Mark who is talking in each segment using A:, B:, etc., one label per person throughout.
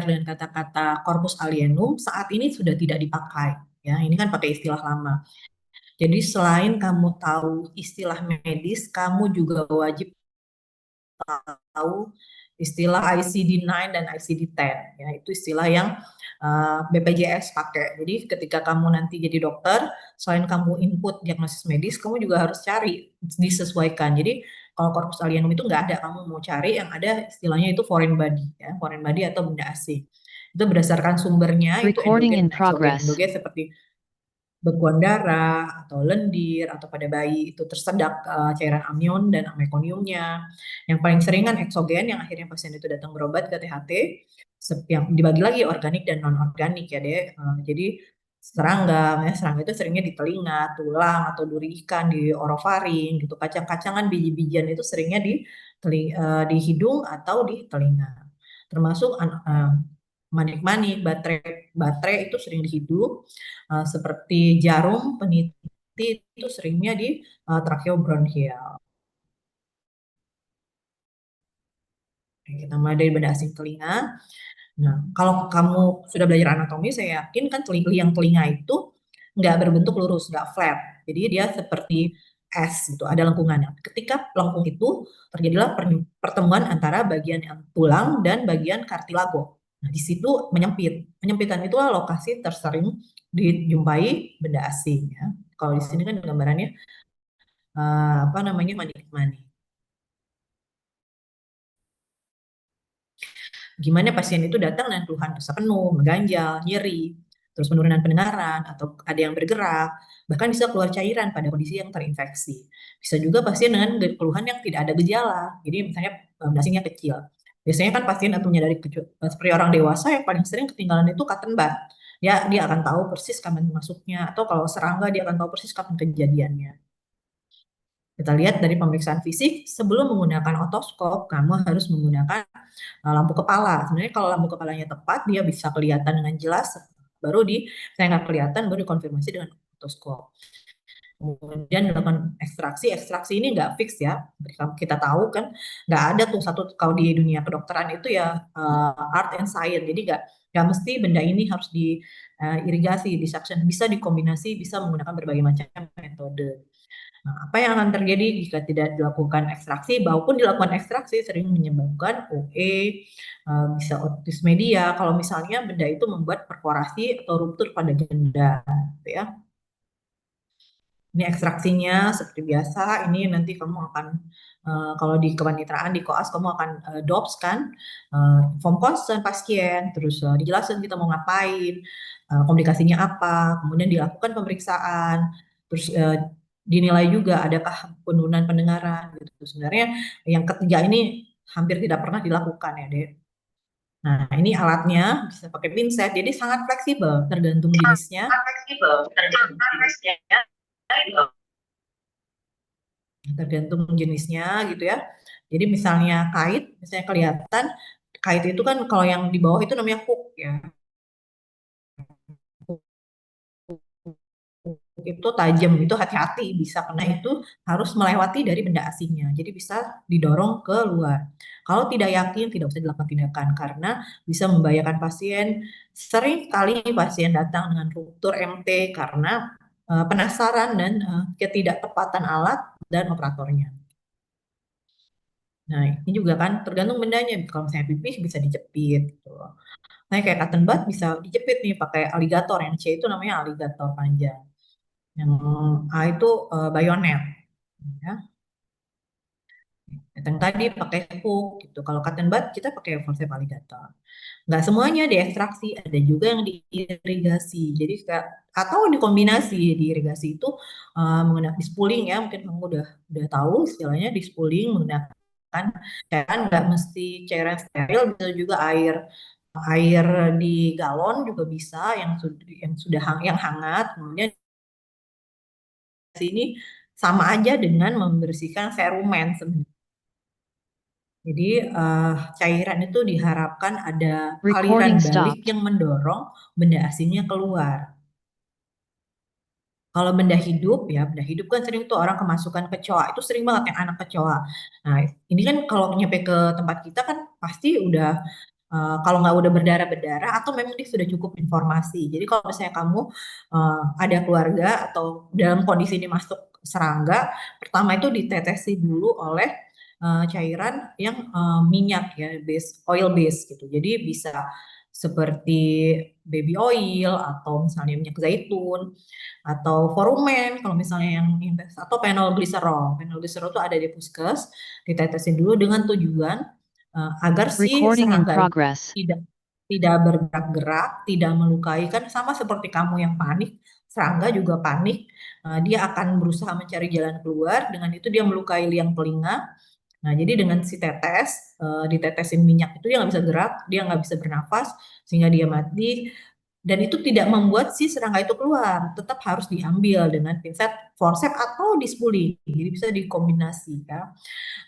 A: dengan kata-kata corpus alienum saat ini sudah tidak dipakai. Ya, ini kan pakai istilah lama. Jadi selain kamu tahu istilah medis, kamu juga wajib tahu istilah ICD-9 dan ICD-10. Ya, itu istilah yang BPJS pakai. Jadi ketika kamu nanti jadi dokter, selain kamu input diagnosis medis, kamu juga harus cari disesuaikan. Jadi kalau corpus alienum itu nggak ada, kamu mau cari yang ada istilahnya itu foreign body, ya, foreign body atau benda asing. Itu berdasarkan sumbernya itu
B: Recording
A: endogen
B: in
A: dan eksogen.
B: progress.
A: Endogen seperti bekuan darah atau lendir atau pada bayi itu tersedak cairan amion dan mekoniumnya. Yang paling sering kan eksogen yang akhirnya pasien itu datang berobat ke THT yang dibagi lagi organik dan non organik ya deh. Jadi serangga, ya, serangga itu seringnya di telinga, tulang atau duri ikan di orofaring gitu. Kacang-kacangan biji-bijian itu seringnya di hidung atau di telinga. Termasuk manik-manik, baterai itu sering di hidung, seperti jarum peniti itu seringnya di tracheobronchial. Kita mulai dari benda asing telinga. Nah, kalau kamu sudah belajar anatomi, saya yakin kan liang telinga itu nggak berbentuk lurus, nggak flat. Jadi dia seperti S gitu, ada lengkungannya. Ketika lengkung itu terjadilah pertemuan antara bagian yang tulang dan bagian kartilago. Nah, di situ menyempit. Penyempitan itulah lokasi tersering dijumpai benda asing ya. Kalau di sini kan gambarannya apa namanya manik-manik. Gimana pasien itu datang dengan keluhan rasa penuh, mengganjal, nyeri, terus penurunan pendengaran, atau ada yang bergerak, bahkan bisa keluar cairan pada kondisi yang terinfeksi. Bisa juga pasien dengan keluhan yang tidak ada gejala, jadi misalnya nasinya kecil. Biasanya kan pasien atau menyadari seperti orang dewasa yang paling sering ketinggalan itu cotton bud. Ya, dia akan tahu persis kapan masuknya, atau kalau serangga dia akan tahu persis kapan kejadiannya. Kita lihat dari pemeriksaan fisik, sebelum menggunakan otoskop, kamu harus menggunakan lampu kepala. Sebenarnya kalau lampu kepalanya tepat, dia bisa kelihatan dengan jelas. Baru saya nggak kelihatan, baru dikonfirmasi dengan otoskop. Kemudian dilakukan ekstraksi. Ekstraksi ini nggak fix ya. Kita tahu kan nggak ada tuh satu kalau di dunia kedokteran itu ya art and science. Jadi nggak mesti benda ini harus diirigasi, disuction. Bisa dikombinasi, bisa menggunakan berbagai macam metode. Nah, apa yang akan terjadi jika tidak dilakukan ekstraksi? Maupun dilakukan ekstraksi sering menyebabkan OE, bisa otis media. Kalau misalnya benda itu membuat perforasi atau ruptur pada genda, gitu ya. Ini ekstraksinya seperti biasa. Ini nanti kamu akan kalau di kewanitraan di koas kamu akan DOPS kan, form consent pasien, terus dijelaskan kita mau ngapain, komplikasinya apa, kemudian dilakukan pemeriksaan, terus dinilai juga adakah penurunan pendengaran gitu. Sebenarnya yang ketiga ini hampir tidak pernah dilakukan ya, Dek. Nah, ini alatnya bisa pakai pinset, jadi sangat fleksibel tergantung jenisnya. Tergantung jenisnya gitu ya. Jadi misalnya kait, misalnya kelihatan kait itu kan kalau yang di bawah itu namanya hook ya. Itu tajam, itu hati-hati bisa karena itu harus melewati dari benda asingnya. Jadi bisa didorong ke luar. Kalau tidak yakin tidak usah dilakukan tindakan karena bisa membahayakan pasien. Sering kali pasien datang dengan ruptur MT karena penasaran dan ketidaktepatan alat dan operatornya. Nah, ini juga kan tergantung bendanya. Kalau misalnya pipih bisa dijepit gitu. Nah, kayak cotton bud bisa dijepit nih pakai aligator. Yang C itu namanya aligator panjang. Yang A itu bayonet. Ya. Yang tadi pakai hook gitu. Kalau cotton bud kita pakai forceps aligator. Nggak semuanya diekstraksi, ada juga yang diirigasi. Jadi atau dikombinasi diirigasi itu menggunakan di spooling ya. Mungkin kamu udah tahu istilahnya di spooling menggunakan cairan nggak mesti cairan steril, bisa juga air air di galon juga bisa yang hangat. Kemudian sini sama aja dengan membersihkan serumen sebenarnya. Jadi cairan itu diharapkan ada aliran
B: Recording
A: balik
B: stopped.
A: yang mendorong benda asingnya keluar. Kalau benda hidup ya, benda hidup kan sering tuh orang kemasukan kecoa. Itu sering banget yang anak kecoa. Nah, ini kan kalau nyampe ke tempat kita kan pasti udah kalau nggak udah berdarah-berdarah atau memang dia sudah cukup informasi. Jadi kalau misalnya kamu ada keluarga atau dalam kondisi ini masuk serangga, pertama itu ditetesi dulu oleh cairan yang minyak ya, oil base gitu. Jadi bisa seperti baby oil atau misalnya minyak zaitun atau forumen kalau misalnya yang invest atau penolgliserol. Penolgliserol itu ada di puskes, ditetesin dulu dengan tujuan agar si
B: Recording in
A: serangga itu
B: progress.
A: tidak tidak bergerak-gerak, tidak melukai. Kan sama seperti kamu yang panik, serangga juga panik. Dia akan berusaha mencari jalan keluar, dengan itu dia melukai liang telinga. Nah, jadi dengan si tetes, ditetesin minyak itu dia nggak bisa gerak, dia nggak bisa bernafas, sehingga dia mati. Dan itu tidak membuat si serangga itu keluar, tetap harus diambil dengan pinset, forceps atau dispuling. Jadi bisa dikombinasi ya.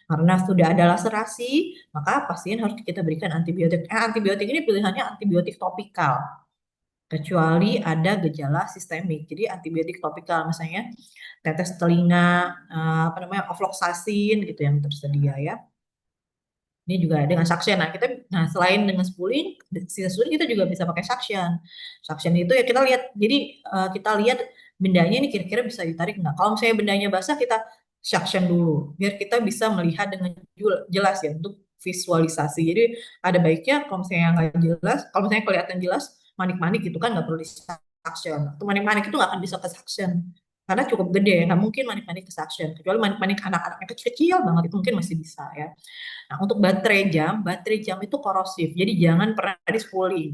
A: Karena sudah ada laserasi, maka pasien harus kita berikan antibiotik. Antibiotik ini pilihannya antibiotik topikal, kecuali ada gejala sistemik. Jadi antibiotik topikal, misalnya tetes telinga, apa namanya, ofloxacin gitu yang tersedia ya. Ini juga dengan suction. Nah selain dengan spooling, sisa spooling kita juga bisa pakai suction. Suction itu ya kita lihat, jadi kita lihat bendanya ini kira-kira bisa ditarik nggak. Kalau misalnya bendanya basah, kita suction dulu, biar kita bisa melihat dengan jelas ya untuk visualisasi. Jadi ada baiknya kalau misalnya nggak jelas, kalau misalnya kelihatan jelas manik-manik gitu kan nggak perlu di suction. Atau manik-manik itu nggak akan bisa ke suction karena cukup gede ya, nggak mungkin manik-manik ke suction. Kecuali manik-manik anak-anak yang kecil-kecil banget itu mungkin masih bisa ya. Nah, untuk baterai jam itu korosif, jadi jangan pernah di spooling.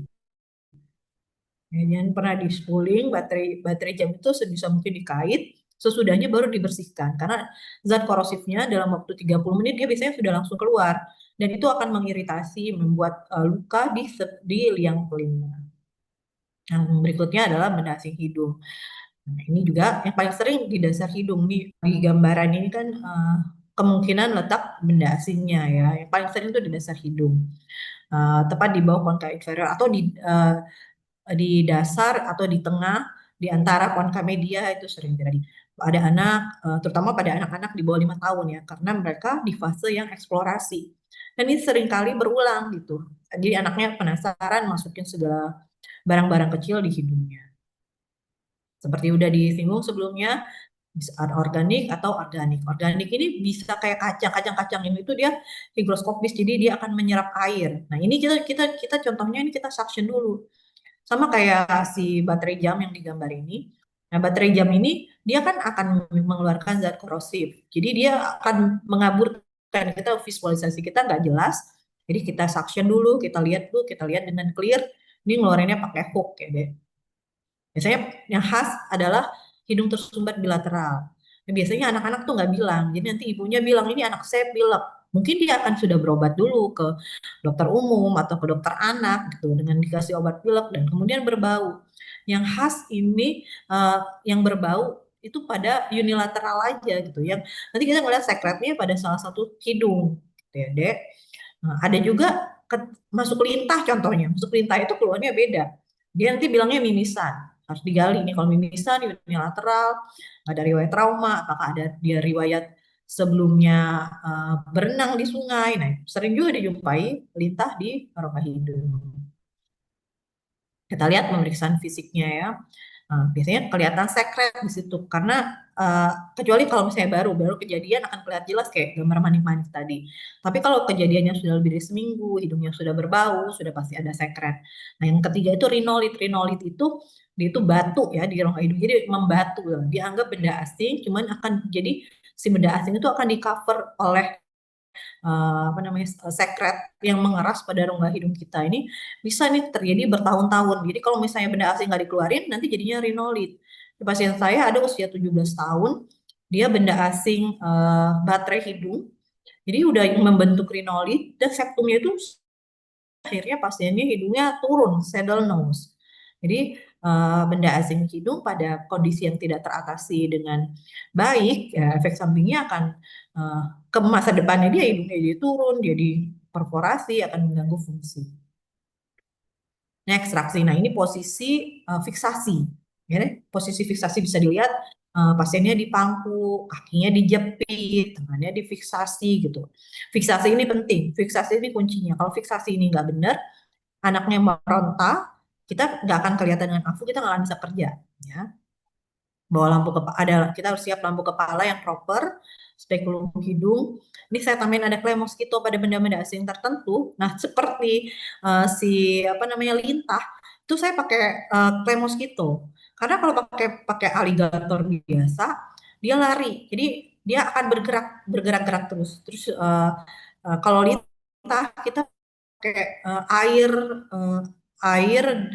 A: Ya, jangan pernah di spooling, baterai jam itu sebisa mungkin dikait, sesudahnya baru dibersihkan. Karena zat korosifnya dalam waktu 30 menit dia biasanya sudah langsung keluar. Dan itu akan mengiritasi, membuat luka di liang telinga. Yang berikutnya adalah bedah asing hidung. Nah, ini juga yang paling sering di dasar hidung nih. Di gambaran ini kan kemungkinan letak benda asingnya ya. Yang paling sering itu di dasar hidung. Tepat di bawah konka inferior atau di dasar atau di tengah di antara konka media itu sering terjadi pada anak, terutama pada anak-anak di bawah 5 tahun ya, karena mereka di fase yang eksplorasi dan ini sering kali berulang gitu. Jadi anaknya penasaran masukin segala barang-barang kecil di hidungnya. Seperti udah disinggung sebelumnya, bisa organik atau organik. Organik ini bisa kayak kacang ini itu dia higroskopis, jadi dia akan menyerap air. Nah ini kita contohnya ini kita suction dulu, sama kayak si baterai jam yang digambar ini. Nah baterai jam ini dia kan akan mengeluarkan zat korosif, jadi dia akan mengaburkan kita, visualisasi kita nggak jelas. Jadi kita suction dulu, kita lihat dengan clear. Ini ngeluarinnya pakai hook ya deh. Biasanya yang khas adalah hidung tersumbat bilateral. Nah, biasanya anak-anak tuh nggak bilang, jadi nanti ibunya bilang ini anak saya pilek. Mungkin dia akan sudah berobat dulu ke dokter umum atau ke dokter anak gitu dengan dikasih obat pilek dan kemudian berbau. Yang khas ini yang berbau itu pada unilateral aja gitu. Yang nanti kita ngeliat sekretnya pada salah satu hidung, gitu ya, Dek. Nah, ada juga masuk lintah contohnya. Masuk lintah itu keluarnya beda. Dia nanti bilangnya mimisan. Harus digali nih kalau mimisan unilateral, ada riwayat trauma, apakah ada dia riwayat sebelumnya berenang di sungai. Nah, sering juga dijumpai lintah di rongga hidung. Kita lihat pemeriksaan fisiknya ya. Biasanya kelihatan sekret di situ karena kecuali kalau misalnya baru kejadian akan kelihatan jelas kayak gambar manik-manik tadi. Tapi kalau kejadiannya sudah lebih dari seminggu, hidungnya sudah berbau, sudah pasti ada sekret. Nah, yang ketiga itu rinolit. Rinolit itu dia itu batu ya di rongga hidung. Jadi membatu, dianggap benda asing, cuman akan jadi si benda asing itu akan di cover oleh apa namanya, sekret yang mengeras pada rongga hidung kita ini bisa nih terjadi bertahun-tahun. Jadi kalau misalnya benda asing nggak dikeluarin, nanti jadinya rinolit. Di pasien saya ada usia 17 tahun, dia benda asing baterai hidung, jadi udah membentuk rinolit dan septumnya itu akhirnya pasiennya hidungnya turun, saddle nose. Jadi benda asing hidung pada kondisi yang tidak teratasi dengan baik, ya, efek sampingnya akan ke masa depannya dia hidungnya jadi turun, dia diperforasi, akan mengganggu fungsi. Nah, ekstraksi. Nah, ini posisi fiksasi. Ya, posisi fiksasi bisa dilihat pasiennya dipangku, kakinya dijepit, tangannya difiksasi gitu. Fiksasi ini penting. Fiksasi ini kuncinya. Kalau fiksasi ini nggak benar, anaknya meronta, kita nggak akan kelihatan dengan afu, kita nggak akan bisa kerja. Ya. Bawa lampu kepala, kita harus siap lampu kepala yang proper, spekulum hidung. Ini saya tambahin ada klaim mosquito pada benda-benda asing tertentu. Nah, seperti si apa namanya lintah, itu saya pakai klaim mosquito. Karena kalau pakai pakai aligator biasa, dia lari. Jadi dia akan bergerak-gerak terus. Terus kalau lintah kita pakai eh, air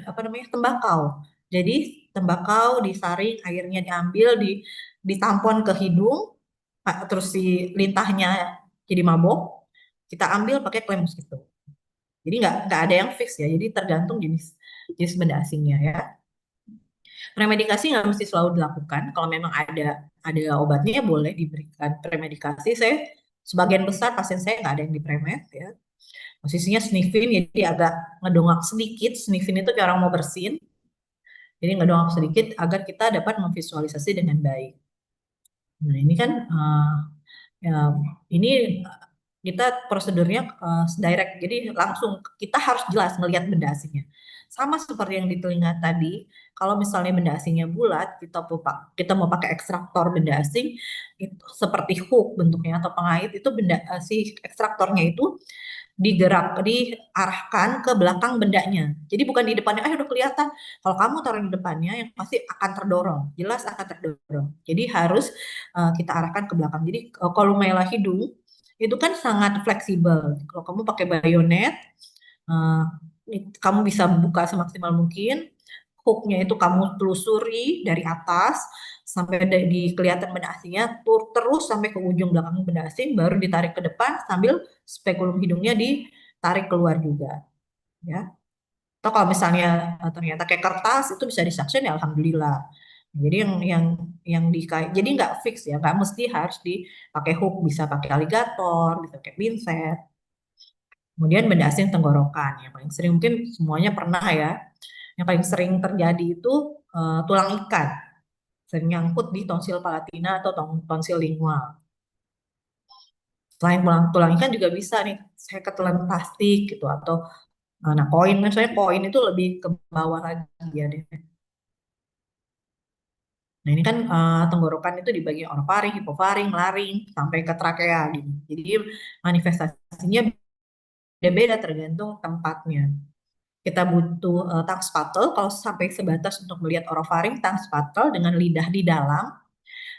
A: apa namanya tembakau. Jadi tembakau disaring, airnya diambil, ditampon ke hidung, terus si lintahnya jadi mabok, kita ambil pakai klem mosquito. Jadi nggak ada yang fix ya. Jadi tergantung jenis jenis benda asingnya ya. Premedikasi nggak mesti selalu dilakukan. Kalau memang ada obatnya boleh diberikan premedikasi. Saya sebagian besar pasien saya nggak ada yang dipremed ya. Posisinya sniffing, jadi agak ngedongak sedikit. Sniffing itu kayak orang mau bersin. Jadi ngedongak sedikit agar kita dapat memvisualisasi dengan baik. Nah ini kan ya, ini kita prosedurnya direct, jadi langsung kita harus jelas melihat benda asingnya. Sama seperti yang di telinga tadi, kalau misalnya benda asingnya bulat, kita mau pakai ekstraktor benda asing, itu seperti hook bentuknya atau pengait, itu benda si ekstraktornya itu diarahkan ke belakang bendanya. Jadi bukan di depannya, udah kelihatan. Kalau kamu taruh di depannya, yang pasti akan terdorong, jelas akan terdorong. Jadi harus kita arahkan ke belakang. Jadi kolumella hidung itu kan sangat fleksibel. Kalau kamu pakai bayonet, eh, kamu bisa buka semaksimal mungkin. Hooknya itu kamu telusuri dari atas sampai di kelihatan benda asingnya, terus sampai ke ujung belakang benda asing, baru ditarik ke depan sambil spekulum hidungnya ditarik keluar juga, ya. Atau kalau misalnya ternyata kayak kertas itu bisa disuction ya alhamdulillah. Jadi jadi nggak fix ya, nggak mesti harus dipakai hook, bisa pakai aligator, bisa pakai pinset. Kemudian benda asing tenggorokan yang paling sering mungkin semuanya pernah ya. Yang paling sering terjadi itu tulang ikan, sering nyangkut di tonsil palatina atau tonsil lingual. Selain tulang ikan juga bisa nih, saya ketelan plastik gitu atau nah koin kan, saya koin itu lebih ke bawah lagi ya deh. Nah ini kan tenggorokan itu dibagi orofaring, hipofaring, laring, sampai ke trakea gitu. Jadi manifestasinya beda-beda tergantung tempatnya. Kita butuh tongue spattle kalau sampai sebatas untuk melihat orofaring, tongue spattle dengan lidah di dalam,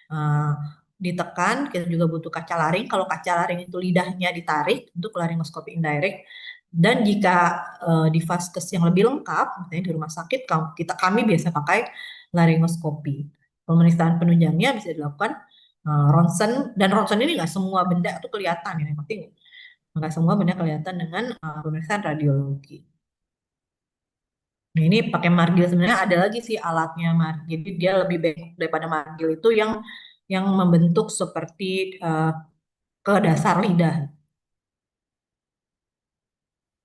A: eh, ditekan. Kita juga butuh kaca laring. Kalau kaca laring itu lidahnya ditarik untuk laringoskopi indirect. Dan jika di vaskes yang lebih lengkap, misalnya di rumah sakit, kami biasa pakai laringoskopi. Pemeriksaan penunjangnya bisa dilakukan ronsen, dan ronsen ini nggak semua benda itu kelihatan ya, yang penting nggak semua benda kelihatan dengan pemeriksaan radiologi. Nah, ini pakai margil, sebenarnya ada lagi sih alatnya margil. Jadi dia lebih baik daripada margil itu yang membentuk seperti ke dasar lidah.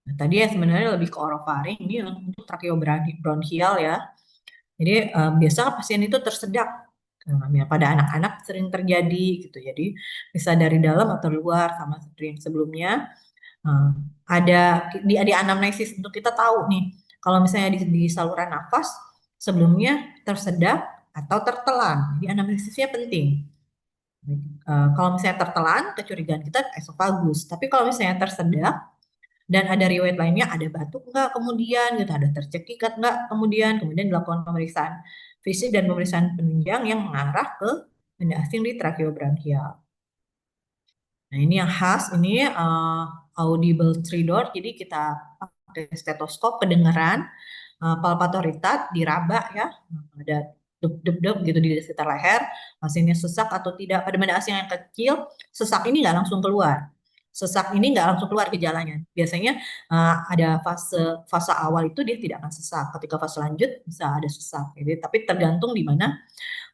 A: Nah, tadi ya sebenarnya lebih ke orofaring, ini untuk tracheobronchial ya. Jadi biasa pasien itu tersedak. Nah, ya, pada anak-anak sering terjadi gitu. Jadi bisa dari dalam atau luar, sama seperti yang sebelumnya. Nah, ada di anamnesis untuk kita tahu nih, kalau misalnya di saluran nafas sebelumnya tersedak atau tertelan. Di anamnesisnya penting. Kalau misalnya tertelan, kecurigaan kita esofagus. Tapi kalau misalnya tersedak dan ada riwayat lainnya, ada batuk nggak kemudian, gitu, ada tercekikat nggak kemudian dilakukan pemeriksaan fisik dan pemeriksaan penunjang yang mengarah ke benda asing di tracheobronchial. Nah, ini yang khas, ini audible stridor, jadi kita pakai stetoskop kedengaran, palpatoritat diraba ya, ada dep-dep-dep gitu di sekitar leher, pasiennya sesak atau tidak. Pada benda asing yang kecil, sesak ini nggak langsung keluar. Sesak ini nggak langsung keluar gejalanya. Biasanya ada fase fase awal itu dia tidak akan sesak. Ketika fase lanjut bisa ada sesak. Jadi, tapi tergantung di mana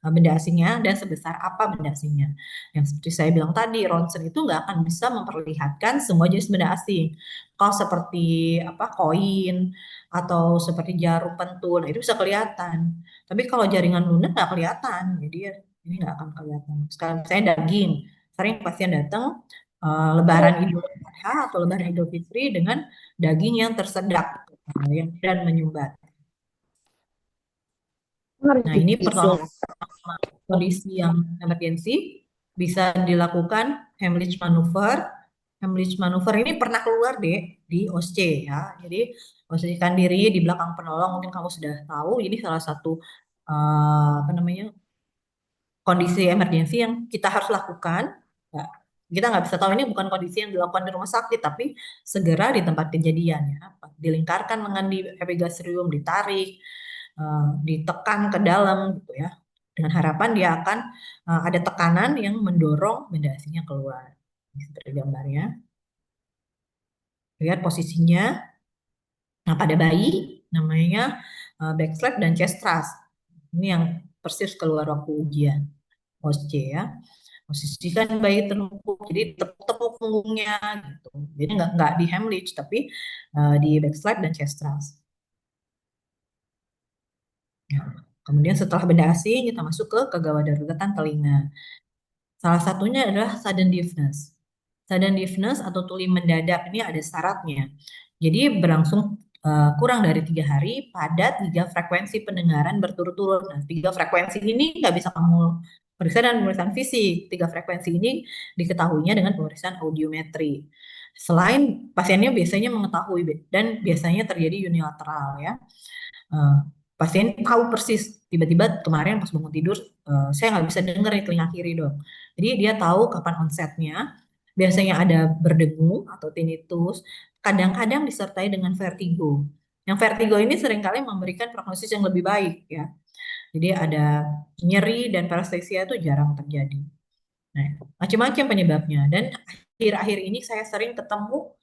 A: benda asingnya dan sebesar apa benda asingnya. Yang seperti saya bilang tadi, ronsen itu nggak akan bisa memperlihatkan semua jenis benda asing. Kalau seperti apa koin atau seperti jarum pentul, itu bisa kelihatan. Tapi kalau jaringan lunak nggak kelihatan, jadi ini nggak akan kelihatan. Sekarang saya daging, sering pasien datang Lebaran Idul Adha atau Lebaran Idul Fitri dengan daging yang tersedak. dan menyumbat. Nah,
B: Ngerti
A: ini
B: sih.
A: pertolongan kondisi yang emergensi bisa dilakukan Heimlich maneuver. Heimlich maneuver ini pernah keluar deh di OSCE ya. Jadi posisikan diri di belakang penolong, mungkin kamu sudah tahu. Ini salah satu apa namanya, kondisi emergensi yang kita harus lakukan. Ya, kita nggak bisa tahu ini bukan kondisi yang dilakukan di rumah sakit, tapi segera di tempat kejadian ya. Dilingkarkan lengan di epigastrium, ditarik, ditekan ke dalam gitu ya. Dengan harapan dia akan ada tekanan yang mendorong benda asingnya keluar. Ini seperti gambarnya. Lihat posisinya. Nah, pada bayi namanya backslap dan chest thrust. Ini yang persis keluar waktu ujian OSCE ya. Posisikan bayi terlungkup, jadi tepuk-tepuk punggungnya gitu. Jadi nggak di Heimlich tapi di backslap dan chest thrust. Ya. Kemudian setelah benda asing kita masuk ke kegawat daruratan telinga. Salah satunya adalah sudden deafness. Sudden deafness atau tuli mendadak ini ada syaratnya. Jadi berlangsung kurang dari 3 hari pada 3 frekuensi pendengaran berturut-turut. Nah, 3 frekuensi ini nggak bisa kamu periksa dengan pemeriksaan fisik. 3 frekuensi ini diketahuinya dengan pemeriksaan audiometri. Selain pasiennya biasanya mengetahui dan biasanya terjadi unilateral ya. Eh, Pasien tahu persis tiba-tiba kemarin pas bangun tidur saya nggak bisa dengar di telinga kiri dong. Jadi dia tahu kapan onsetnya. Biasanya ada berdengung atau tinnitus. Kadang-kadang disertai dengan vertigo. Yang vertigo ini seringkali memberikan prognosis yang lebih baik ya. Jadi ada nyeri dan paresthesia itu jarang terjadi. Nah, macam-macam penyebabnya. Dan akhir-akhir ini saya sering ketemu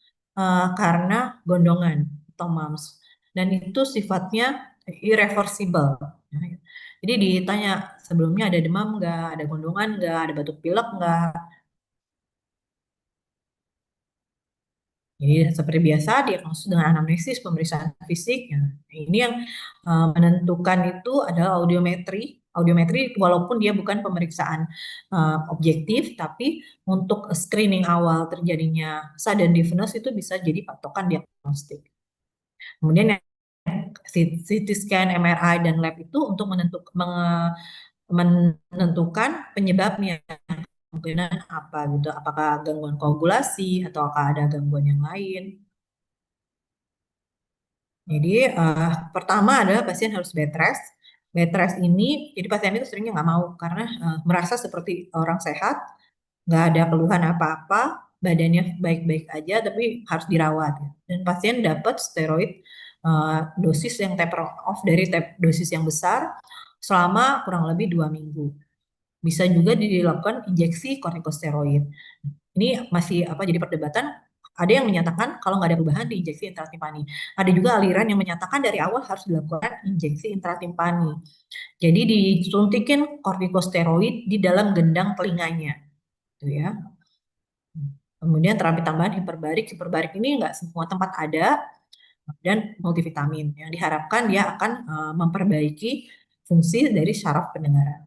A: karena gondongan atau mumps. Dan itu sifatnya irreversible. Jadi ditanya sebelumnya ada demam nggak, ada gondongan nggak, ada batuk pilek nggak. Jadi seperti biasa diagnosis dengan anamnesis, pemeriksaan fisik. Ya. Ini yang menentukan itu adalah audiometri. Audiometri walaupun dia bukan pemeriksaan objektif, tapi untuk screening awal terjadinya sudden deafness itu bisa jadi patokan diagnostik. Kemudian yang CT scan, MRI, dan lab itu untuk menentukan penyebabnya. Kemungkinan apa gitu, apakah gangguan koagulasi atau apakah ada gangguan yang lain. Jadi pertama adalah pasien harus bed rest. Bed rest ini, jadi pasien itu seringnya nggak mau karena merasa seperti orang sehat, nggak ada keluhan apa-apa, badannya baik-baik aja, tapi harus dirawat. Dan pasien dapat steroid dosis yang taper off dari dosis yang besar selama kurang lebih 2 minggu. Bisa juga dilakukan injeksi kortikosteroid. Ini masih apa jadi perdebatan. Ada yang menyatakan kalau nggak ada perubahan diinjeksi intratimpani. Ada juga aliran yang menyatakan dari awal harus dilakukan injeksi intratimpani. Jadi disuntikin kortikosteroid di dalam gendang telinganya, gitu ya. Kemudian terapi tambahan hiperbarik. Hiperbarik ini nggak semua tempat ada dan multivitamin. Yang diharapkan dia akan memperbaiki fungsi dari syaraf pendengaran.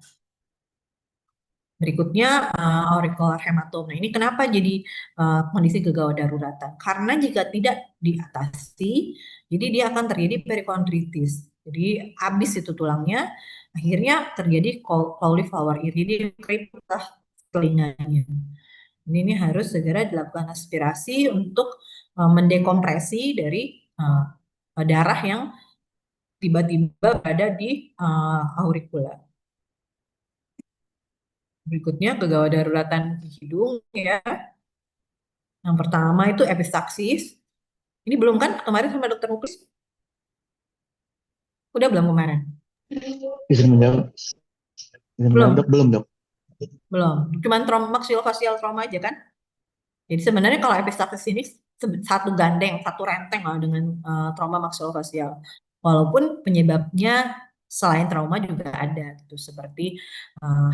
A: Berikutnya auricular hematoma. Nah, ini kenapa jadi kondisi gawat daruratan? Karena jika tidak diatasi, jadi dia akan terjadi perikondritis. Jadi habis itu tulangnya, akhirnya terjadi cauliflower ear, jadi keriput telinganya. Ini harus segera dilakukan aspirasi untuk mendekompresi dari darah yang tiba-tiba berada di auricula. Berikutnya kegawat daruratan di hidung ya. Yang pertama itu epistaksis. Ini belum kan kemarin sama dokter Muklis? Udah belum kemarin?
B: Bisa menjawab, bisa menjawab dok,
A: Belum,
B: belum dok?
A: belum. Cuman trauma maksilofacial trauma aja kan? Jadi sebenarnya kalau epistaksis ini satu gandeng, satu renteng lah dengan trauma maksilofacial. Walaupun penyebabnya selain trauma juga ada gitu seperti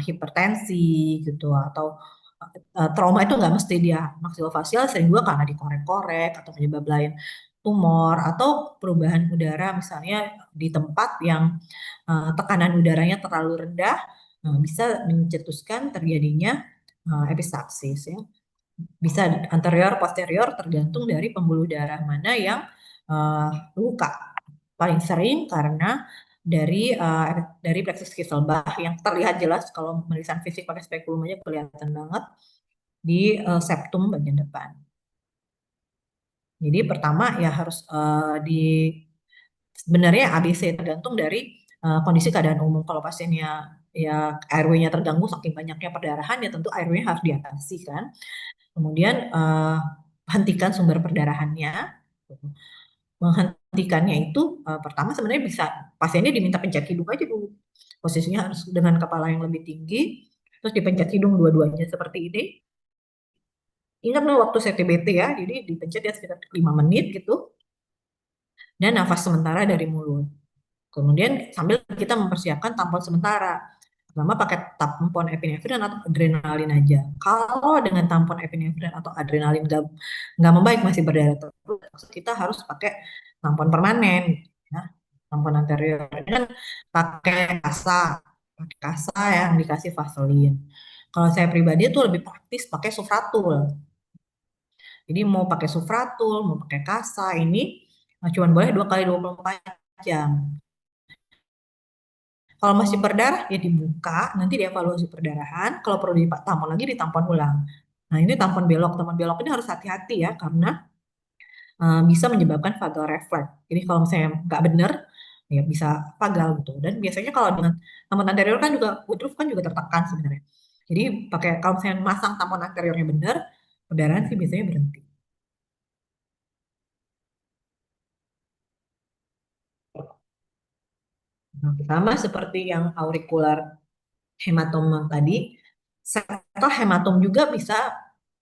A: hipertensi gitu atau trauma itu nggak mesti dia maksilofacial, sering juga karena dikorek-korek atau penyebab lain tumor atau perubahan udara misalnya di tempat yang tekanan udaranya terlalu rendah bisa mencetuskan terjadinya epistaksis ya. Bisa anterior posterior tergantung dari pembuluh darah mana yang eh, luka. Paling sering karena dari plexus Kieselbach yang terlihat jelas kalau pemeriksaan fisik pakai spekulum aja kelihatan banget di septum bagian depan. Jadi pertama ya harus sebenarnya ABC tergantung dari kondisi keadaan umum. Kalau pasiennya ya airway-nya terganggu saking banyaknya perdarahan ya tentu airway harus diatasi kan. Kemudian hentikan sumber perdarahannya. Menghentikannya itu pertama sebenarnya bisa pasiennya diminta pencet hidung aja dulu. Posisinya harus dengan kepala yang lebih tinggi, terus dipencet hidung dua-duanya seperti ini. Ingat nih waktu CTBT ya, jadi dipencet ya sekitar 5 menit gitu. Dan nafas sementara dari mulut. Kemudian sambil kita mempersiapkan tampon sementara. Pertama pakai tampon epinefrin atau adrenalin aja. Kalau dengan tampon epinefrin atau adrenalin nggak membaik masih berdarah terus, kita harus pakai tampon permanen. Ya. Tampon anterior ini kan pakai kasa yang dikasih vaselin. Kalau saya pribadi tuh lebih praktis pakai sufratul. Jadi mau pakai sufratul, mau pakai kasa ini cuma boleh 2 kali 24 jam. Kalau masih berdarah ya dibuka, nanti dievaluasi perdarahan. Kalau perlu ditampon lagi ditampon ulang. Nah ini tampon belok. Tampon belok ini harus hati-hati ya karena bisa menyebabkan vagal reflex. Jadi kalau misalnya nggak benar ya bisa vagal gitu. Dan biasanya kalau dengan tampon anterior kan juga utruf kan juga tertekan sebenarnya. Jadi pakai kalau misalnya masang tampon anteriornya benar, perdarahan sih biasanya berhenti. Nah, sama seperti yang aurikular hematoma tadi, serta hematom juga bisa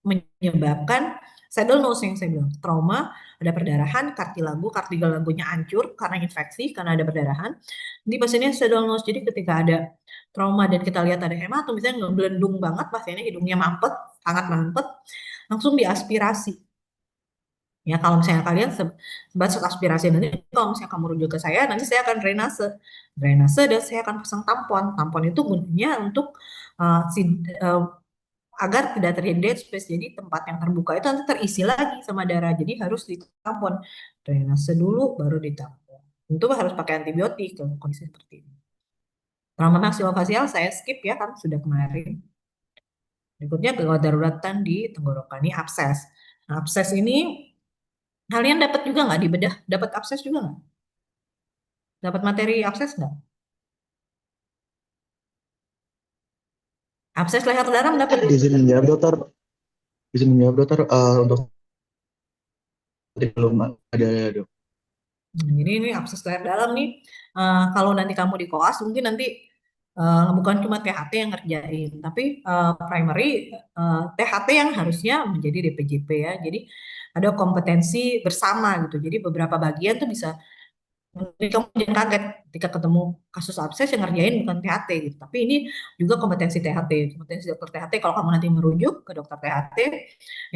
A: menyebabkan saddle nose yang saya bilang trauma, ada perdarahan, kartilagonya hancur karena infeksi, karena ada perdarahan. Di pasiennya saddle nose, jadi ketika ada trauma dan kita lihat ada hematom, misalnya ngebelendung banget pasiennya hidungnya mampet, sangat mampet, langsung diaspirasi. Ya, kalau misalnya kalian sebatas aspirasi nanti, kalau misalnya kamu rujuk ke saya, nanti saya akan drainase dan saya akan pasang tampon. Tampon itu gunanya untuk uh, agar tidak terjadi dead space. Jadi tempat yang terbuka itu nanti terisi lagi sama darah. Jadi harus ditampon. Drainase dulu, baru ditampon. Tentu harus pakai antibiotik kalau kondisi seperti ini. Trauma maksilofacial saya skip ya kan sudah kemarin. Berikutnya gawat daruratan di tenggorokan ini abses. Nah, abses ini kalian dapat juga nggak di bedah? Dapat abses juga nggak? Dapat materi abses nggak? Abses leher dalam dapat nggak?
B: Izin menjawab dokter, untuk belum ada dok.
A: Jadi ini abses leher dalam nih. Kalau nanti kamu di koas mungkin nanti bukan cuma THT yang ngerjain, tapi primary THT yang harusnya menjadi DPJP ya. Jadi ada kompetensi bersama gitu. Jadi beberapa bagian tuh bisa. Jadi kamu jangan kaget ketika ketemu kasus abses yang ngerjain bukan THT gitu. Tapi ini juga kompetensi THT, kompetensi dokter THT. Kalau kamu nanti merujuk ke dokter THT,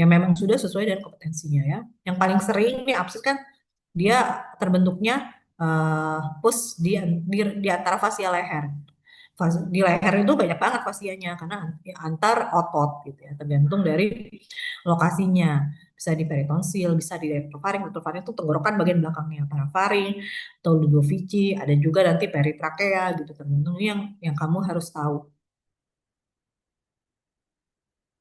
A: ya memang sudah sesuai dengan kompetensinya ya. Yang paling sering nih abses kan dia terbentuknya pus di antara fasia leher. Di leher itu banyak banget fasianya karena ya, antar otot gitu ya, tergantung dari lokasinya. Bisa di peritonsil, bisa di retrofaring. Retrofaring itu tenggorokan bagian belakangnya, parafaring atau ludovici, ada juga nanti peritrakea gitu, tergantung yang kamu harus tahu.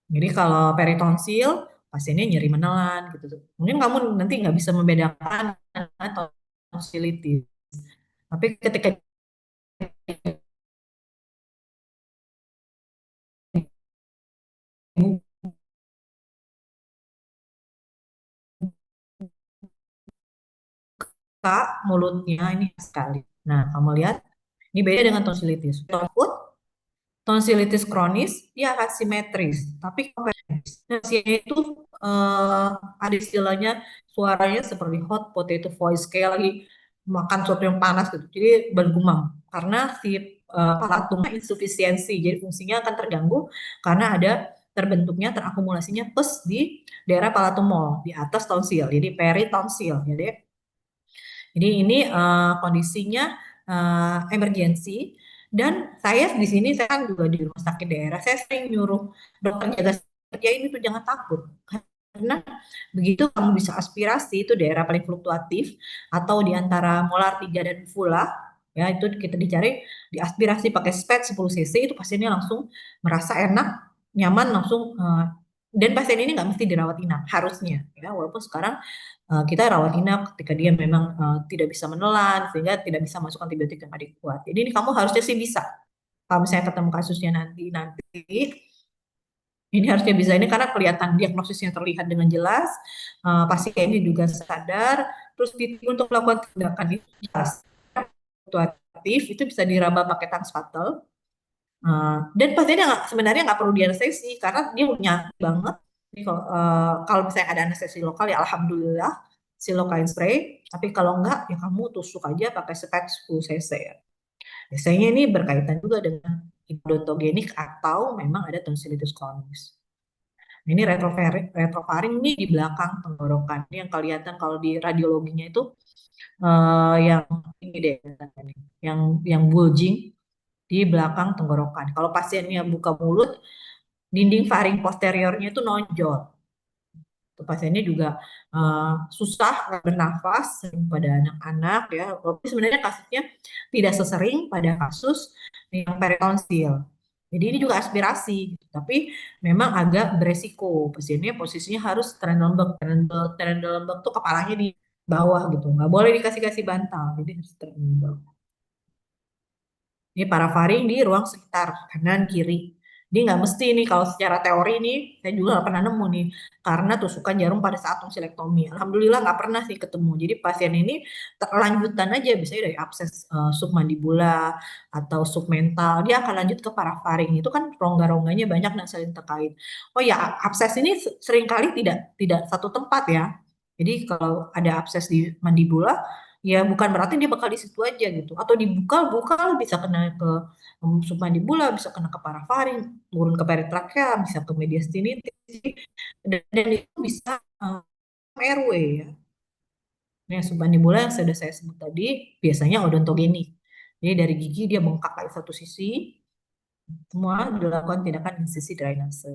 A: Jadi kalau peritonsil pasiennya nyeri menelan gitu. Mungkin kamu nanti nggak bisa membedakan dengan tonsilitis. Tapi ketika dibuka mulutnya ini sekali. Nah, kamu lihat ini beda dengan tonsilitis. Tonsilitis kronis dia akan simetris, tapi pasiennya itu ada istilahnya suaranya seperti hot potato voice kayak lagi makan sesuatu yang panas gitu. Jadi bergumam karena si palatungnya insufisiensi. Jadi fungsinya akan terganggu karena ada terakumulasinya pus di daerah palatumol di atas tonsil. Jadi peritonsil. Jadi ini kondisinya emergensi dan saya di sini saya kan juga di rumah sakit daerah. Saya sering nyuruh dokter jaga kerja ini tuh jangan takut. Karena begitu kamu bisa aspirasi, itu daerah paling fluktuatif, atau di antara molar 3 dan fula, ya itu kita dicari, diaspirasi pakai SPED 10 cc, itu pasiennya langsung merasa enak, nyaman, langsung, dan pasien ini nggak mesti dirawat inap, harusnya, ya, walaupun sekarang kita rawat inap ketika dia memang tidak bisa menelan, sehingga tidak bisa masuk antibiotik yang adekuat. Jadi ini kamu harusnya sih bisa, kalau misalnya ketemu kasusnya nanti, ini harusnya bisa ini karena kelihatan diagnosisnya terlihat dengan jelas, pasien ini juga sadar, terus untuk melakukan tindakan itu jelas, fluktuatif, itu bisa diraba pakai tang spatel, dan pasiennya sebenarnya nggak perlu dianestesi karena dia punya banget. Jadi kalau misalnya ada anestesi lokal ya alhamdulillah silokain spray, tapi kalau enggak ya kamu tusuk aja pakai spek 10 cc ya. Biasanya ini berkaitan juga dengan odontogenik atau memang ada tonsilitis kronis. Ini retrofaring ini di belakang tenggorokan. Ini yang kelihatan kalau di radiologinya itu yang ini deh, yang bulging di belakang tenggorokan. Kalau pasiennya buka mulut, dinding faring posteriornya itu nonjol. Pasiennya juga susah bernafas pada anak-anak ya. Tapi sebenarnya kasusnya tidak sesering pada kasus yang peritonsil. Jadi ini juga aspirasi, gitu. Tapi memang agak beresiko. Pasiennya posisinya harus Trendelenburg. Trendelenburg tuh kepalanya di bawah gitu, nggak boleh dikasih-kasih bantal. Jadi harus Trendelenburg. Ini parafaring di ruang sekitar kanan kiri. Dia nggak mesti nih kalau secara teori nih, saya juga nggak pernah nemu nih, karena tusukan jarum pada saat tonsilektomi. Alhamdulillah nggak pernah sih ketemu. Jadi pasien ini terlanjutan aja, biasanya dari abses submandibula atau submental, dia akan lanjut ke parafaring. Itu kan rongga-rongganya banyak dan saling terkait. Oh ya, abses ini seringkali tidak satu tempat ya. Jadi kalau ada abses di mandibula, ya bukan berarti dia bakal di situ aja gitu. Atau dibuka bisa kena ke submandibula, bisa kena ke parafaring, turun ke peritrakea, bisa ke mediastinitis, dan itu bisa RW ya. Nah, submandibula yang sudah saya sebut tadi biasanya odontogenik. Jadi dari gigi dia bengkak kayak satu sisi, semua dilakukan tindakan insisi drainase.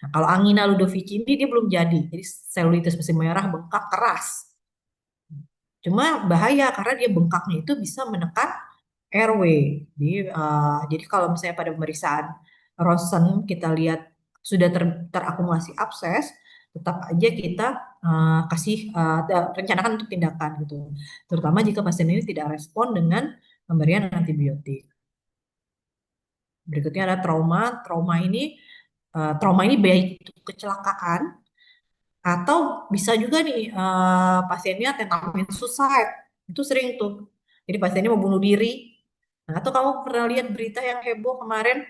A: Nah, kalau angina Ludovici ini dia belum jadi. Jadi selulitis besi merah bengkak keras. Cuma bahaya karena dia bengkaknya itu bisa menekan airway. Jadi kalau misalnya pada pemeriksaan ronsen kita lihat sudah terakumulasi abses, tetap aja kita kasih rencanakan untuk tindakan gitu. Terutama jika pasien ini tidak respon dengan pemberian antibiotik. Berikutnya ada trauma. Trauma ini baik itu kecelakaan atau bisa juga nih pasiennya tentamen suicide. Itu sering tuh. Jadi pasiennya mau bunuh diri. Nah, atau kamu pernah lihat berita yang heboh kemarin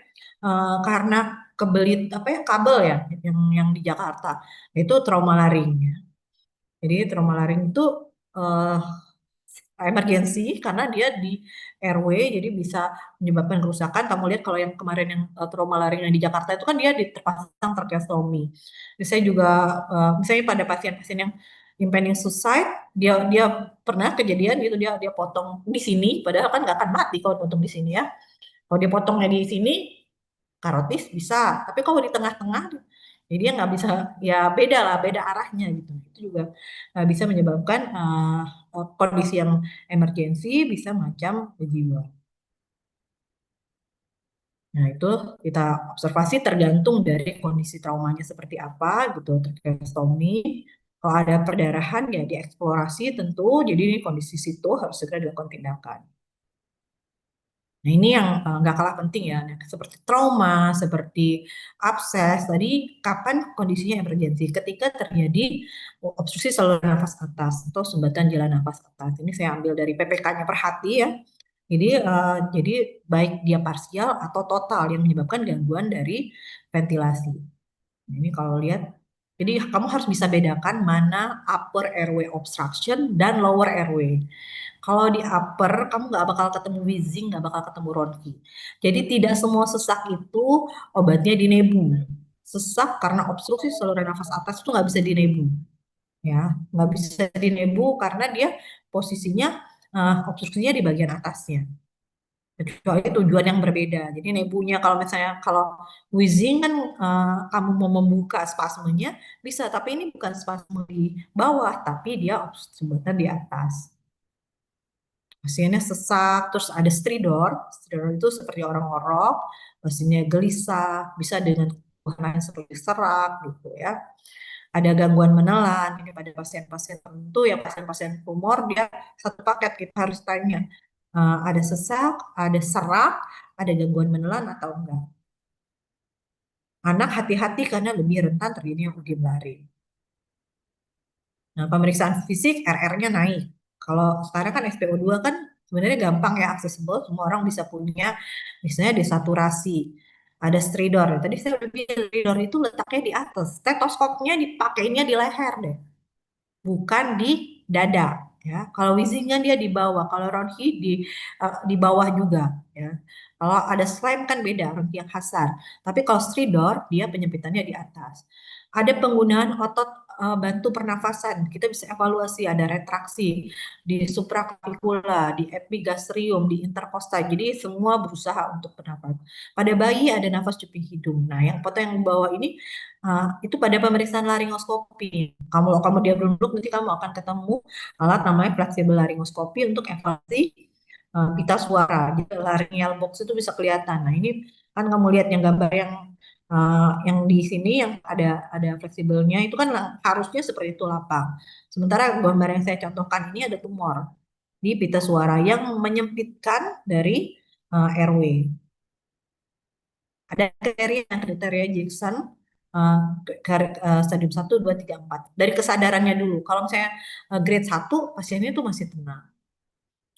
A: karena kebelit apa ya kabel ya yang di Jakarta. Itu trauma laring ya. Jadi trauma laring itu eh, emergency karena dia di airway jadi bisa menyebabkan kerusakan. Kamu lihat kalau yang kemarin yang trauma laring yang di Jakarta itu kan dia terpasang tracheostomy. Jadi saya juga misalnya pada pasien-pasien yang impending suicide, dia pernah kejadian gitu dia dia potong di sini padahal kan nggak akan mati kalau potong di sini ya. Kalau dia potongnya di sini karotis bisa, tapi kalau di tengah-tengah jadi dia nggak bisa, ya beda lah, beda arahnya gitu. Itu juga bisa menyebabkan kondisi yang emergensi bisa macam jiwa. Nah, itu kita observasi tergantung dari kondisi traumanya seperti apa gitu, tracheostomy. Kalau ada perdarahan ya dieksplorasi tentu, jadi ini kondisi situ harus segera dilakukan tindakan. Nah, ini yang nggak kalah penting ya, nah, seperti trauma, seperti abses. Tadi kapan kondisinya emergensi? Ketika terjadi obstruksi saluran nafas atas atau sumbatan jalan nafas atas. Ini saya ambil dari PPK-nya Perhati ya. Jadi baik dia parsial atau total yang menyebabkan gangguan dari ventilasi. Nah, ini kalau lihat, jadi kamu harus bisa bedakan mana upper airway obstruction dan lower airway. Kalau di upper, kamu nggak bakal ketemu wheezing, nggak bakal ketemu ronki. Jadi tidak semua sesak itu obatnya dinebu. Sesak karena obstruksi saluran nafas atas itu nggak bisa dinebu, ya, nggak bisa dinebu karena dia posisinya obstruksinya di bagian atasnya. kecuali tujuan yang berbeda. Jadi nebunya kalau misalnya kalau wheezing kan kamu mau membuka spasmenya bisa, tapi ini bukan spasme di bawah, tapi dia obstruksinya di atas. Pasiennya sesak, terus ada stridor. Stridor itu seperti orang ngorok, pasiennya gelisah, bisa dengan keluhan seperti serak gitu ya. Ada gangguan menelan, ini pada pasien-pasien tertentu ya, pasien-pasien tumor dia satu paket kita harus tanya. Ada sesak, ada serak, ada gangguan menelan atau enggak. Anak hati-hati karena lebih rentan terjadinya ugi lari. Nah, pemeriksaan fisik RR-nya naik. Kalau sekarang kan SpO2 kan sebenarnya gampang ya, aksesibel, semua orang bisa punya, misalnya desaturasi, ada stridor. Tadi saya udah bilang, stridor itu letaknya di atas, stetoskopnya dipakainya di leher deh, bukan di dada. Ya, kalau wheezing kan dia di bawah, kalau Ronchi di bawah juga. Ya, kalau ada slam kan beda, Ronchi yang hasar. Tapi kalau stridor dia penyempitannya di atas. Ada penggunaan otot bantu pernafasan. Kita bisa evaluasi ada retraksi di supraclavicula, di epigastrium, di interkostal. Jadi semua berusaha untuk pernafasan. Pada bayi ada nafas cuping hidung. Nah, yang foto yang bawah ini itu pada pemeriksaan laringoskopi. Kalau kamu diam duduk, nanti kamu akan ketemu alat namanya fleksibel laringoskopi untuk evaluasi pita suara. Jadi laryngeal box itu bisa kelihatan. Nah, ini kan kamu lihat yang gambar yang di sini yang ada fleksibelnya itu kan harusnya seperti itu lapang. Sementara gambar yang saya contohkan ini ada tumor di pita suara yang menyempitkan dari airway. Ada kriteria Jackson uh, stadium 1, 2, 3, 4. Dari kesadarannya dulu. Kalau misalnya grade 1, pasiennya itu masih tenang.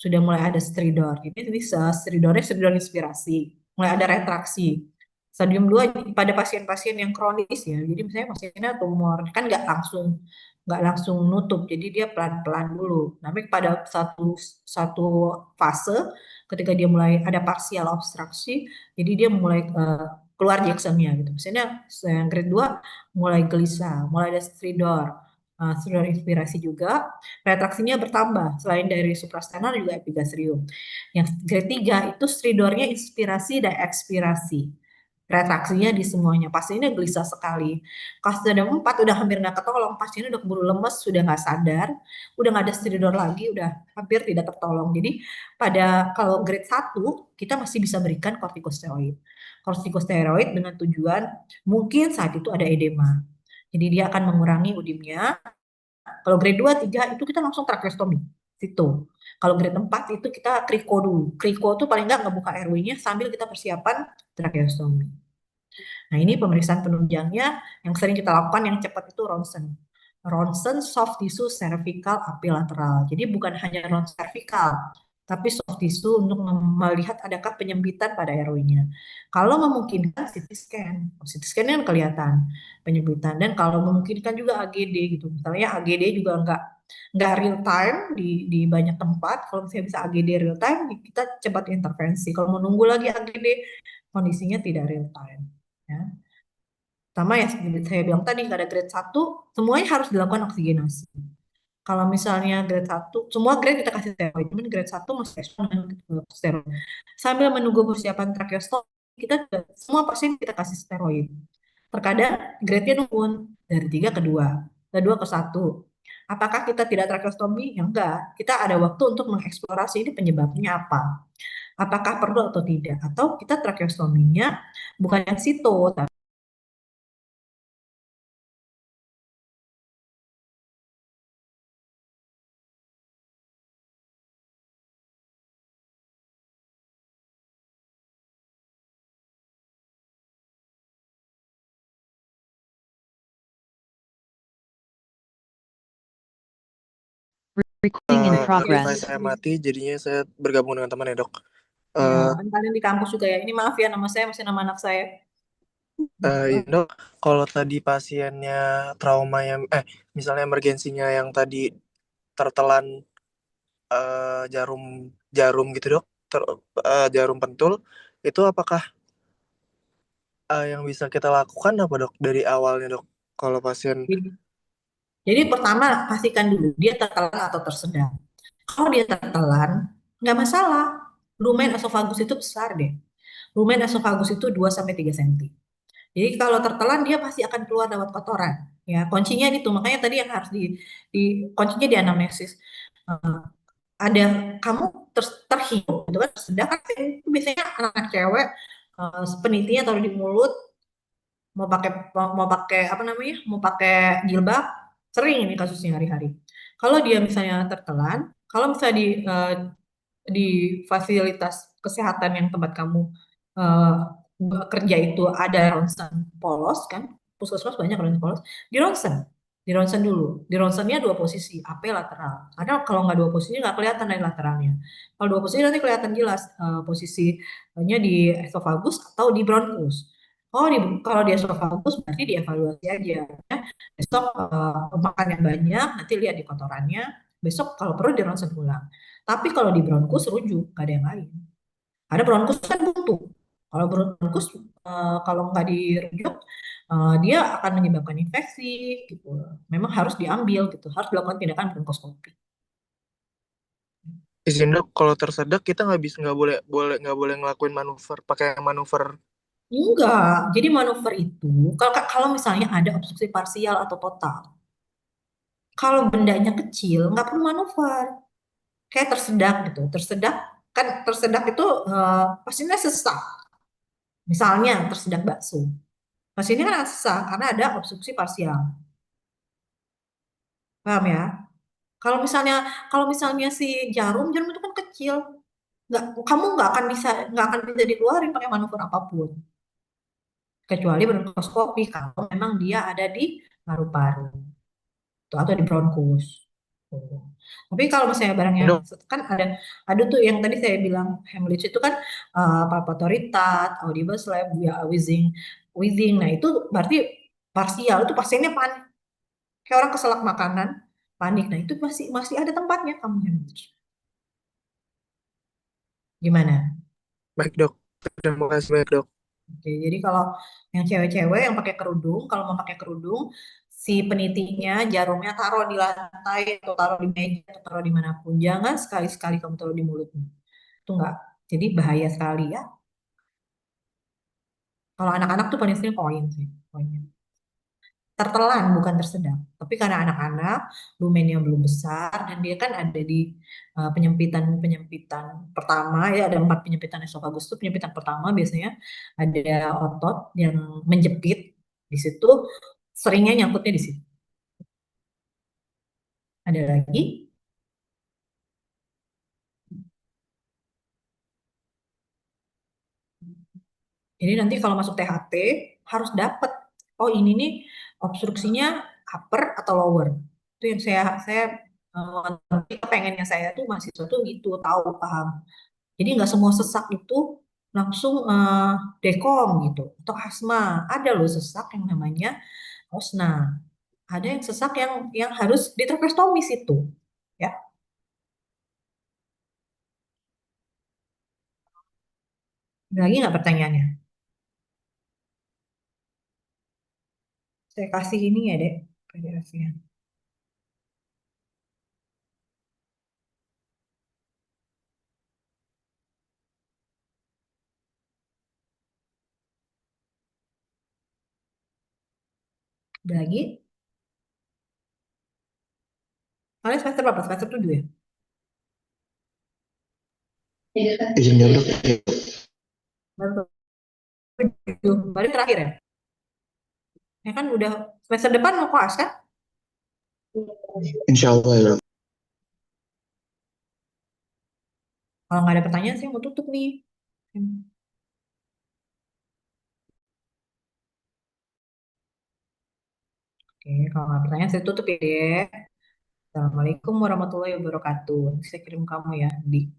A: Sudah mulai ada stridor. Ini bisa stridornya stridor inspirasi. Mulai ada retraksi. Stadium 2 pada pasien-pasien yang kronis ya. Jadi misalnya pasiennya tumor kan nggak langsung nutup. Jadi dia pelan-pelan dulu. Tapi pada satu satu fase ketika dia mulai ada partial obstruksi, jadi dia mulai keluar Jacksonnya gitu. Misalnya yang grade 2 mulai gelisah, mulai ada stridor, stridor inspirasi juga, retraksinya bertambah selain dari suprastenar juga epigastrium. Yang grade 3 itu stridornya inspirasi dan ekspirasi. Retraksinya di semuanya. Pasiennya gelisah sekali. Kalau sudah 4 udah hampir nggak ketolong. Pasiennya udah keburu lemes, sudah nggak sadar, udah nggak ada stridor lagi, udah hampir tidak tertolong. Jadi kalau grade 1 kita masih bisa berikan kortikosteroid. Kortikosteroid dengan tujuan mungkin saat itu ada edema. Jadi dia akan mengurangi udimnya. Kalau grade 2, 3 itu kita langsung tracheostomi. Situ. Kalau grade 4 itu kita kriko dulu. Kriko itu paling nggak ngebuka airway-nya sambil kita persiapan tracheostomi. Nah, ini pemeriksaan penunjangnya yang sering kita lakukan yang cepat itu ronsen. Ronsen soft tissue cervical apilateral. Jadi bukan hanya ronsen cervical, tapi soft tissue untuk melihat adakah penyempitan pada airway-nya. Kalau memungkinkan CT scan. CT scan kan kelihatan penyempitan, dan kalau memungkinkan juga AGD gitu. Misalnya AGD juga nggak real time di banyak tempat. Kalau misalnya bisa AGD real time, kita cepat intervensi. Kalau menunggu lagi AGD, kondisinya tidak real time. Ya. Pertama ya seperti saya bilang tadi, ada grade 1, semuanya harus dilakukan oksigenasi. Kalau misalnya grade 1, semua grade kita kasih steroid, cuman grade 1 masih respon dengan steroid. Sambil menunggu persiapan tracheostomi, semua pasien kita kasih steroid. Terkadang grade-nya nurun dari 3 ke 2, dari 2 ke 1. Apakah kita tidak tracheostomi? Ya enggak. Kita ada waktu untuk mengeksplorasi ini penyebabnya apa. Apakah perlu atau tidak. Atau kita tracheostominya bukan yang situ,
C: Recording in
A: Wifi
C: progress.
D: saya mati, jadinya saya bergabung dengan teman ya dok.
A: ya, kan kalian di kampus juga ya. Ini maaf ya, nama saya masih nama anak saya.
D: Ya, dok, kalau tadi pasiennya trauma yang, misalnya emergensinya yang tadi tertelan jarum jarum gitu dok, jarum pentul, itu apakah yang bisa kita lakukan apa dok dari awalnya dok? Kalau pasien
A: Jadi pertama pastikan dulu dia tertelan atau tersedang. Kalau dia tertelan, nggak masalah. Lumen esofagus itu besar deh. Lumen esofagus itu 2 sampai 3 cm. Jadi kalau tertelan dia pasti akan keluar lewat kotoran. Ya, kuncinya itu. Makanya tadi yang harus di kuncinya di anamnesis. Eh, ada kamu terhitung gitu kan, sedangkan itu biasanya anak-anak cewek penitinya taruh di mulut, mau pakai apa namanya, mau pakai jilbab, sering ini kasusnya hari-hari. Kalau dia misalnya tertelan, kalau misalnya di fasilitas kesehatan yang tempat kamu eh, kerja itu ada ronsen polos kan, puskesmas banyak ronsen polos, di ronsen, dulu, di ronsennya 2 posisi, AP lateral, karena kalau nggak 2 posisi nggak kelihatan dari lateralnya. Kalau 2 posisi nanti kelihatan jelas posisinya di esophagus atau di bronchus. Kalau di esophagus berarti dievaluasi aja ya. Besok makan yang banyak, nanti lihat di kotorannya, besok kalau perlu di ronsen ulang. Tapi kalau di bronkus rujuk, nggak ada yang lain. Ada bronkus kan buntu. Kalau bronkus kalau nggak dirujuk, dia akan menyebabkan infeksi gitu. Memang harus diambil gitu, harus dilakukan tindakan bronkoskopi.
D: Izin dok, kalau tersedak kita nggak boleh ngelakuin manuver, pakai manuver.
A: Enggak, jadi manuver itu kalau misalnya ada obstruksi parsial atau total, kalau bendanya kecil nggak perlu manuver. Kayak tersedak gitu, tersedak kan, tersedak itu pastinya sesak. Misalnya tersedak bakso. Pasiennya kan sesak karena ada obstruksi parsial. Paham ya? Kalau misalnya kalau misalnya si jarum itu kan kecil, kamu nggak akan bisa dikeluarin pakai manuver apapun, kecuali bronkoskopi kalau memang dia ada di paru-paru tuh, atau di bronkus. Tuh. Tapi kalau misalnya barang yang
D: Dok,
A: kan ada tuh yang tadi saya bilang hemorrhage itu kan palpatory thud, audible slap, ya, wheezing, wheezing. Nah itu berarti parsial, itu pasiennya panik, kayak orang keselak makanan, panik. Nah itu masih masih ada tempatnya kamu hemorrhage. Gimana?
D: baik dok. Terima kasih banyak dok.
A: Oke, jadi kalau yang cewek-cewek yang pakai kerudung, kalau mau pakai kerudung, si penitinya jarumnya taruh di lantai atau taruh di meja atau taruh dimanapun. Jangan sekali-sekali kamu taruh di mulutmu. Itu enggak. Jadi bahaya sekali ya. Kalau anak-anak tuh paling sering koin sih, koinnya. Tertelan bukan tersedap. Tapi karena anak-anak lumen yang belum besar dan dia kan ada di penyempitan pertama, ya ada 4 penyempitan esofagus, itu penyempitan pertama biasanya ada otot yang menjepit di situ, seringnya nyangkutnya di situ. Ada lagi. Jadi nanti kalau masuk THT harus dapat, oh ini nih obstruksinya upper atau lower. Itu yang saya pengennya saya tuh mahasiswa tuh gitu, tahu, paham. Jadi nggak semua sesak itu langsung dekom gitu atau asma. Ada loh sesak yang namanya osna. Ada yang sesak yang harus ditracheostomis itu. Ya, ada lagi nggak pertanyaannya? Saya kasih ini ya, Dek, PDF-nya. Ada lagi? Kalian semester berapa? Semester 7 ya?
B: Izin jawab dok.
A: Baru 7. Baru terakhir ya? Ya kan udah semester depan mau koas kan?
B: Insya Allah ya dok.
A: Kalau nggak ada pertanyaan, saya mau tutup nih. Oke, kalau nggak ada pertanyaan, saya tutup ya. Assalamualaikum warahmatullahi wabarakatuh. Saya kirim kamu ya, di